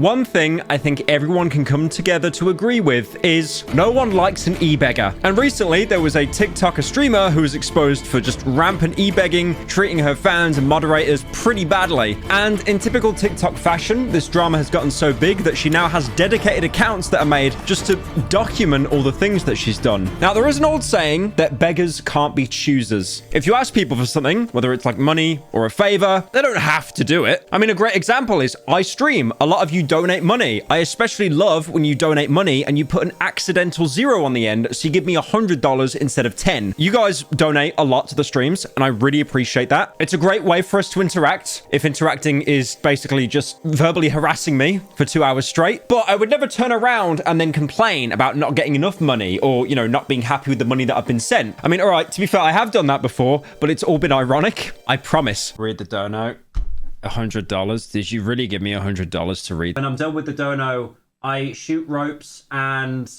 one thing I think everyone can come together to agree with is no one likes an e-beggar. And recently, there was a TikToker streamer who was exposed for just rampant e-begging, treating her fans and moderators pretty badly. And in typical TikTok fashion, this drama has gotten so big that she now has dedicated accounts that are made just to document all the things that she's done. Now, there is an old saying that beggars can't be choosers. If you ask people for something, whether it's like money or a favor, they don't have to do it. I mean, a great example is I stream. A lot of you donate money. I especially love when you donate money and you put an accidental zero on the end, so you give me $100 instead of 10. You guys donate a lot to the streams, and I really appreciate that. It's a great way for us to interact, if interacting is basically just verbally harassing me for 2 hours straight. But I would never turn around and then complain about not getting enough money or, you know, not being happy with the money that I've been sent. I mean, all right, to be fair, I have done that before, but it's all been ironic. I promise. Read the dono. $100. Did you really give me $100 to read? When I'm done with the dono, I shoot ropes and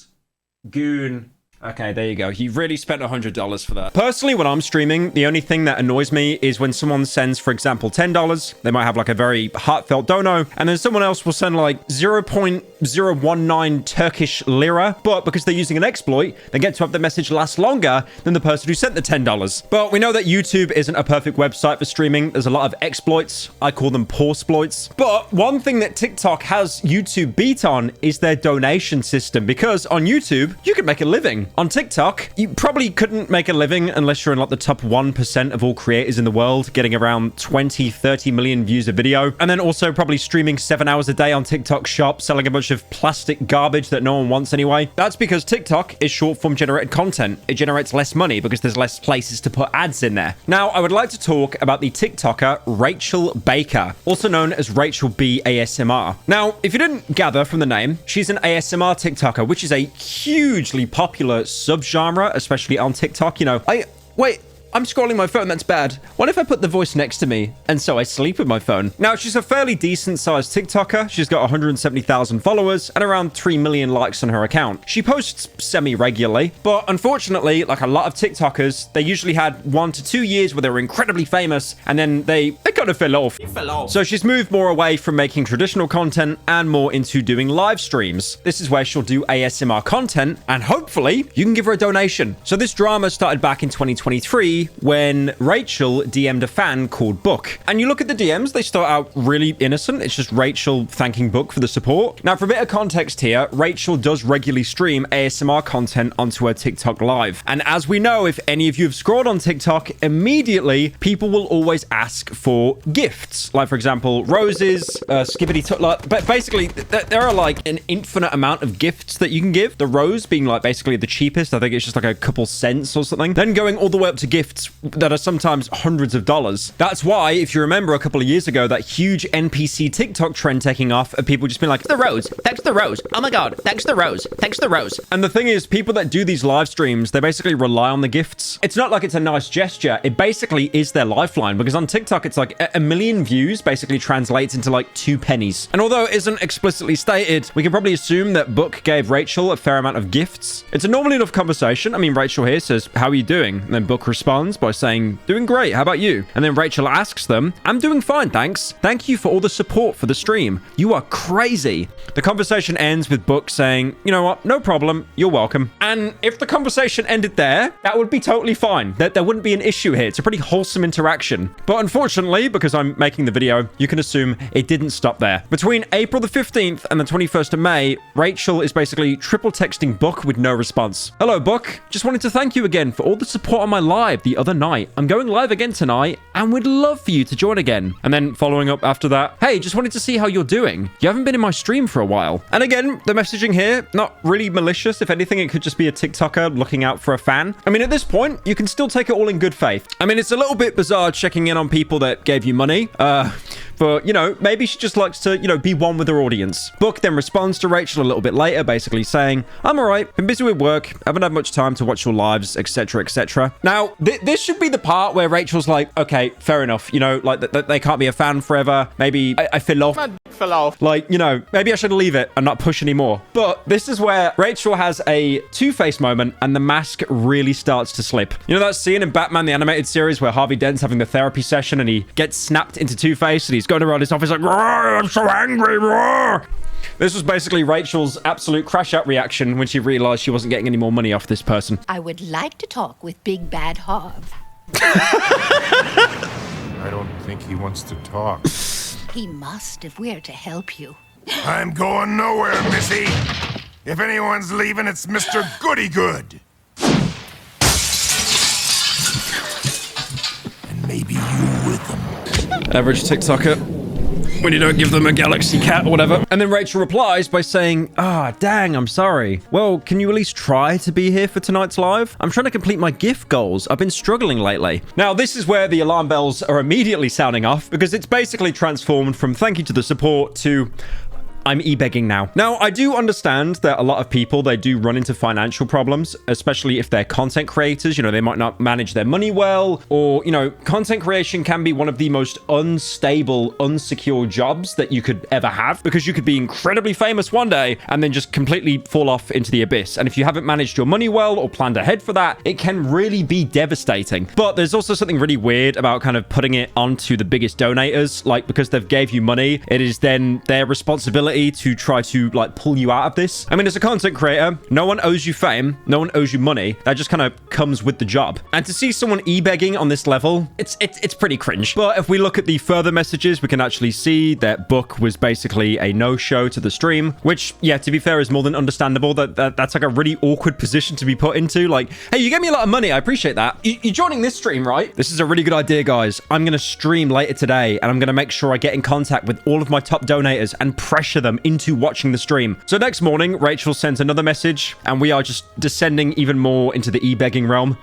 goon. Okay, there you go. You really spent $100 for that. Personally, when I'm streaming, the only thing that annoys me is when someone sends, for example, $10. They might have like a very heartfelt dono, and then someone else will send like 0.019 Turkish lira. But because they're using an exploit, they get to have the message last longer than the person who sent the $10. But we know that YouTube isn't a perfect website for streaming. There's a lot of exploits. I call them poor-sploits. But one thing that TikTok has YouTube beat on is their donation system, because on YouTube, you can make a living. On TikTok, you probably couldn't make a living unless you're in like the top 1% of all creators in the world, getting around 20-30 million views a video. And then also probably streaming 7 hours a day on TikTok Shop, selling a bunch of plastic garbage that no one wants anyway. That's because TikTok is short form generated content. It generates less money because there's less places to put ads in there. Now, I would like to talk about the TikToker Rachel Baker, also known as Rachel B ASMR. Now, if you didn't gather from the name, she's an ASMR TikToker, which is a hugely popular subgenre, especially on TikTok. You know, wait, I'm scrolling my phone. That's bad. What if I put the voice next to me and so I sleep with my phone? Now, she's a fairly decent sized TikToker. She's got 170,000 followers and around 3 million likes on her account. She posts semi-regularly, but unfortunately, like a lot of TikTokers, they usually had 1 to 2 years where they were incredibly famous, and then they kind of fell off. So she's moved more away from making traditional content and more into doing live streams. This is where she'll do ASMR content, and hopefully you can give her a donation. So this drama started back in 2023 when Rachel DM'd a fan called Book. And you look at the DMs, they start out really innocent. It's just Rachel thanking Book for the support. Now, for a bit of context here, Rachel does regularly stream ASMR content onto her TikTok live. And as we know, if any of you have scrolled on TikTok, immediately people will always ask for gifts. Like, for example, roses, skippity like, but basically there are like an infinite amount of gifts that you can give. The rose being like basically the cheapest. I think it's just like a couple cents or something. Then going all the way up to gifts that are sometimes hundreds of dollars. That's why, if you remember a couple of years ago, that huge NPC TikTok trend taking off of people just being like, the rose, thanks the rose. Oh my God, thanks the rose, thanks the rose. And the thing is, people that do these live streams, they basically rely on the gifts. It's not like it's a nice gesture. It basically is their lifeline, because on TikTok, it's like a million views basically translates into like 2 pennies. And although it isn't explicitly stated, we can probably assume that Book gave Rachel a fair amount of gifts. It's a normal enough conversation. I mean, Rachel here says, how are you doing? And then Book responds by saying, doing great, how about you? And then Rachel asks them, I'm doing fine, thanks. Thank you for all the support for the stream. You are crazy. The conversation ends with Book saying, you know what, no problem, you're welcome. And if the conversation ended there, that would be totally fine. There wouldn't be an issue here. It's a pretty wholesome interaction. But unfortunately, because I'm making the video, you can assume it didn't stop there. Between April the 15th and the 21st of May, Rachel is basically triple texting Book with no response. Hello, Book. Just wanted to thank you again for all the support on my live the other night. I'm going live again tonight and would love for you to join again. And then following up after that, hey, just wanted to see how you're doing. You haven't been in my stream for a while. And again, the messaging here, not really malicious. If anything, it could just be a TikToker looking out for a fan. I mean, at this point, you can still take it all in good faith. I mean, it's a little bit bizarre checking in on people that gave you money. But, you know, maybe she just likes to, you know, be one with her audience. Book then responds to Rachel a little bit later, basically saying, I'm all right, been busy with work, haven't had much time to watch your lives, etc., etc. Now, this should be the part where Rachel's like, okay, fair enough, you know, like, they can't be a fan forever. Maybe I fell off. Like, you know, maybe I should leave it and not push anymore. But this is where Rachel has a two-face moment and the mask really starts to slip. You know that scene in Batman, the animated series, where Harvey Dent's having the therapy session and he gets snapped into Two-Face and he's going around his office like, I'm so angry. Roar. This was basically Rachel's absolute crash out reaction when she realized she wasn't getting any more money off this person. I would like to talk with Big Bad Harv. I don't think he wants to talk. He must if we're to help you. I'm going nowhere, Missy. If anyone's leaving, it's Mr. Goody-Good. And maybe you with them. Average TikToker. When you don't give them a galaxy cat or whatever. And then Rachel replies by saying, dang, I'm sorry. Well, can you at least try to be here for tonight's live? I'm trying to complete my gift goals. I've been struggling lately. Now, this is where the alarm bells are immediately sounding off because it's basically transformed from thank you to the support to I'm e-begging now. Now, I do understand that a lot of people, they do run into financial problems, especially if they're content creators. You know, they might not manage their money well, or, you know, content creation can be one of the most unstable, unsecure jobs that you could ever have because you could be incredibly famous one day and then just completely fall off into the abyss. And if you haven't managed your money well or planned ahead for that, it can really be devastating. But there's also something really weird about kind of putting it onto the biggest donators, like because they've gave you money, it is then their responsibility to try to like pull you out of this. I mean, as a content creator, no one owes you fame, no one owes you money. That just kind of comes with the job. And to see someone e-begging on this level, it's pretty cringe. But if we look at the further messages, we can actually see that Book was basically a no-show to the stream, which, yeah, to be fair, is more than understandable. That's like a really awkward position to be put into. Like, hey, you gave me a lot of money, I appreciate that. You're joining this stream, right? This is a really good idea, guys. I'm gonna stream later today, and I'm gonna make sure I get in contact with all of my top donators and pressure them into watching the stream. So next morning, Rachel sends another message, and we are just descending even more into the e-begging realm.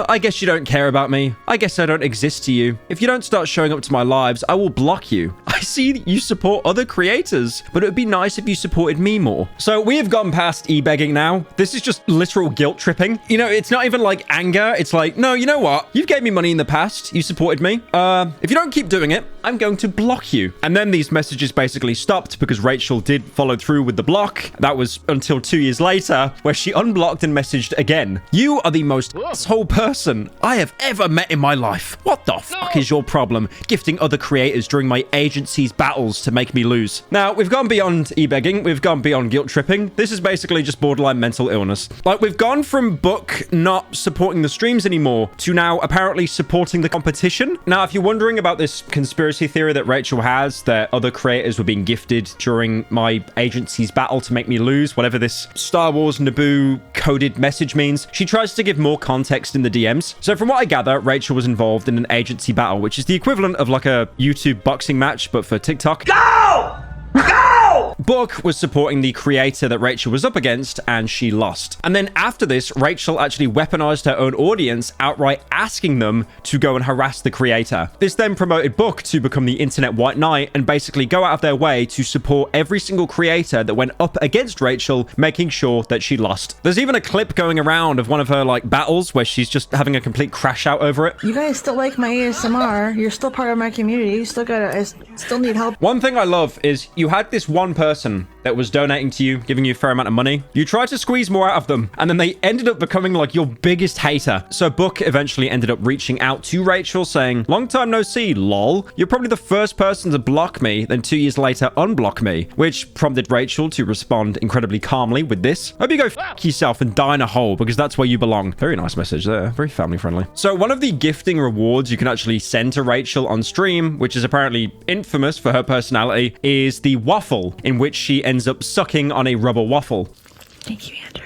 I guess you don't care about me. I guess I don't exist to you. If you don't start showing up to my lives, I will block you. I see that you support other creators, but it would be nice if you supported me more. So we have gone past e-begging now. This is just literal guilt tripping. You know, it's not even like anger. It's like, no, you know what? You've gave me money in the past. You supported me. If you don't keep doing it, I'm going to block you. And then these messages basically stopped because Rachel did follow through with the block. That was until 2 years later, where she unblocked and messaged again. You are the most asshole person I have ever met in my life. What the fuck is your problem? Gifting other creators during my agency's battles to make me lose. Now, we've gone beyond e-begging. We've gone beyond guilt tripping. This is basically just borderline mental illness. Like, we've gone from Book not supporting the streams anymore to now apparently supporting the competition. Now, if you're wondering about this conspiracy theory that Rachel has, that other creators were being gifted during my agency's battle to make me lose, whatever this Star Wars Naboo coded message means, she tries to give more context in the DMs. So from what I gather, Rachel was involved in an agency battle, which is the equivalent of like a YouTube boxing match, but for TikTok. Go! Go! Book was supporting the creator that Rachel was up against, and she lost. And then after this, Rachel actually weaponized her own audience, outright asking them to go and harass the creator. This then promoted Book to become the internet white knight and basically go out of their way to support every single creator that went up against Rachel, making sure that she lost. There's even a clip going around of one of her like battles where she's just having a complete crash out over it. You guys still like my ASMR. You're still part of my community. You still I still need help. One thing I love is you had this one person that was donating to you, giving you a fair amount of money. You tried to squeeze more out of them, and then they ended up becoming like your biggest hater. So Book eventually ended up reaching out to Rachel saying, long time no see, lol. You're probably the first person to block me, then 2 years later unblock me, which prompted Rachel to respond incredibly calmly with this. Hope you go fuck yourself and die in a hole because that's where you belong. Very nice message there. Very family friendly. So one of the gifting rewards you can actually send to Rachel on stream, which is apparently infamous for her personality, is the waffle, in which she ends up sucking on a rubber waffle. Thank you, Andrew.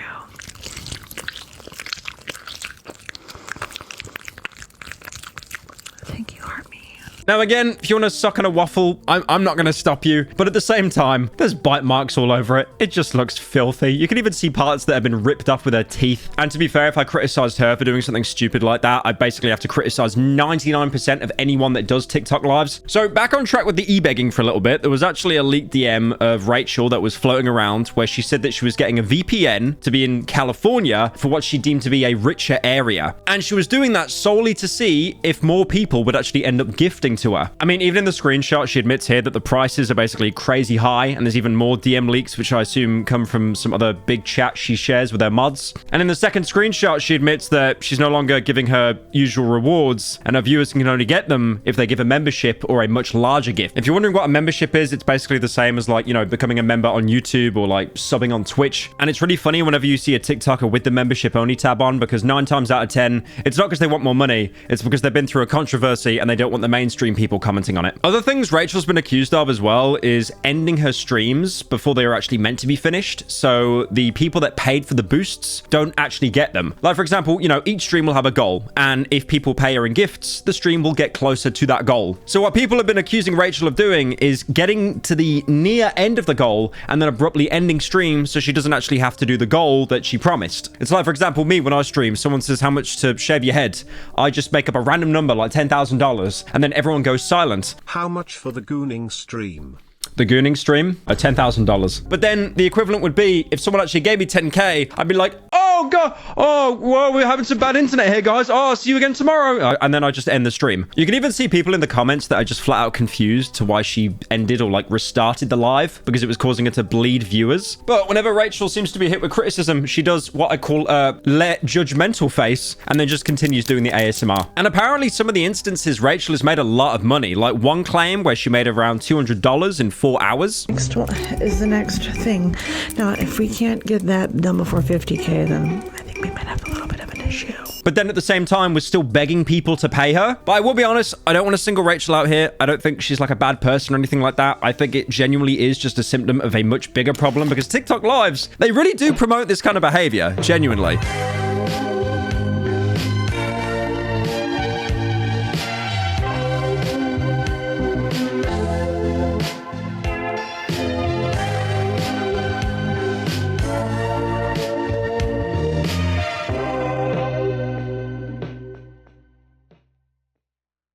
Thank you, Heart Me. Now again, if you want to suck on a waffle, I'm not going to stop you. But at the same time, there's bite marks all over it. It just looks filthy. You can even see parts that have been ripped off with her teeth. And to be fair, if I criticized her for doing something stupid like that, I basically have to criticize 99% of anyone that does TikTok lives. So back on track with the e-begging for a little bit, there was actually a leaked DM of Rachel that was floating around where she said that she was getting a VPN to be in California for what she deemed to be a richer area. And she was doing that solely to see if more people would actually end up gifting to her. I mean, even in the screenshot, she admits here that the prices are basically crazy high, and there's even more DM leaks, which I assume come from some other big chat she shares with her mods. And in the second screenshot, she admits that she's no longer giving her usual rewards, and her viewers can only get them if they give a membership or a much larger gift. If you're wondering what a membership is, it's basically the same as, like, you know, becoming a member on YouTube or like subbing on Twitch. And it's really funny whenever you see a TikToker with the membership only tab on, because 9 times out of 10, it's not because they want more money, it's because they've been through a controversy and they don't want the mainstream people commenting on it. Other things Rachel's been accused of as well is ending her streams before they are actually meant to be finished. So the people that paid for the boosts don't actually get them. Like, for example, you know, each stream will have a goal, and if people pay her in gifts, the stream will get closer to that goal. So what people have been accusing Rachel of doing is getting to the near end of the goal and then abruptly ending stream so she doesn't actually have to do the goal that she promised. It's like, for example, me when I stream, someone says how much to shave your head. I just make up a random number like $10,000 and then everyone goes silent. How much for the gooning stream? The gooning stream? $10,000. But then the equivalent would be, if someone actually gave me 10K, I'd be like, oh god, oh, whoa, we're having some bad internet here, guys. Oh, see you again tomorrow. And then I just end the stream. You can even see people in the comments that are just flat out confused to why she ended or like restarted the live, because it was causing her to bleed viewers. But whenever Rachel seems to be hit with criticism, she does what I call a judgmental face, and then just continues doing the ASMR. And apparently some of the instances, Rachel has made a lot of money. Like one claim where she made around $200 in 4 hours. Next one is the next thing. Now, if we can't get that done before 50K, then I think we might have a little bit of an issue. But then at the same time, we're still begging people to pay her. But I will be honest, I don't want to single Rachel out here. I don't think she's like a bad person or anything like that. I think it genuinely is just a symptom of a much bigger problem, because TikTok lives, they really do promote this kind of behavior, genuinely.